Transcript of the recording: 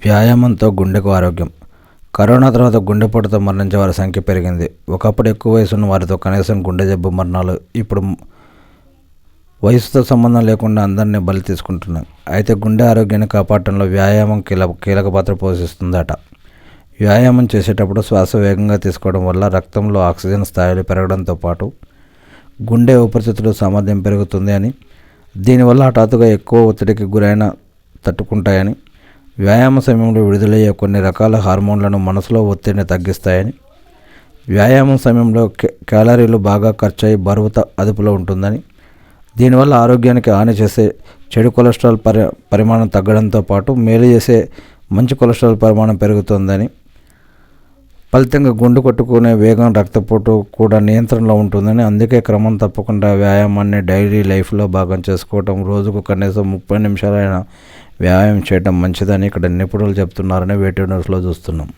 వ్యాయామంతో గుండెకు ఆరోగ్యం. కరోనా తర్వాత గుండెపోటుతో మరణించే వారి సంఖ్య పెరిగింది. ఒకప్పుడు ఎక్కువ వయసున్న వారితో కనీసం గుండె జబ్బు మరణాలు ఇప్పుడు వయసుతో సంబంధం లేకుండా అందరినీ బలి తీసుకుంటున్నాయి. అయితే గుండె ఆరోగ్యాన్ని కాపాడటంలో వ్యాయామం కీలక పాత్ర పోషిస్తుందట. వ్యాయామం చేసేటప్పుడు శ్వాస వేగంగా తీసుకోవడం వల్ల రక్తంలో ఆక్సిజన్ స్థాయిలు పెరగడంతో పాటు గుండె ఊపిరితిత్తుల సామర్థ్యం పెరుగుతుంది అని, దీనివల్ల హఠాత్తుగా ఎక్కువ ఒత్తిడికి గురైన తట్టుకుంటాయని, వ్యాయామ సమయంలో విడుదలయ్యే కొన్ని రకాల హార్మోన్లను మనసులో ఒత్తిడిని తగ్గిస్తాయని, వ్యాయామం సమయంలో క్యాలరీలు బాగా ఖర్చయి బరువు అదుపులో ఉంటుందని, దీనివల్ల ఆరోగ్యానికి హాని చేసే చెడు కొలెస్ట్రాల్ పరిమాణం తగ్గడంతో పాటు మేలు చేసే మంచి కొలెస్ట్రాల్ పరిమాణం పెరుగుతుందని, ఫలితంగా గుండె కొట్టుకునే వేగం రక్తపోటు కూడా నియంత్రణలో ఉంటుందని, అందుకే క్రమం తప్పకుండా వ్యాయామాన్ని డైలీ లైఫ్లో భాగం చేసుకోవటం, రోజుకు కనీసం 30 నిమిషాలైనా వ్యాయామం చేయడం మంచిదని ఇక్కడ నిపుణులు చెప్తున్నారని వేటూ న్యూస్లో చూస్తున్నాం.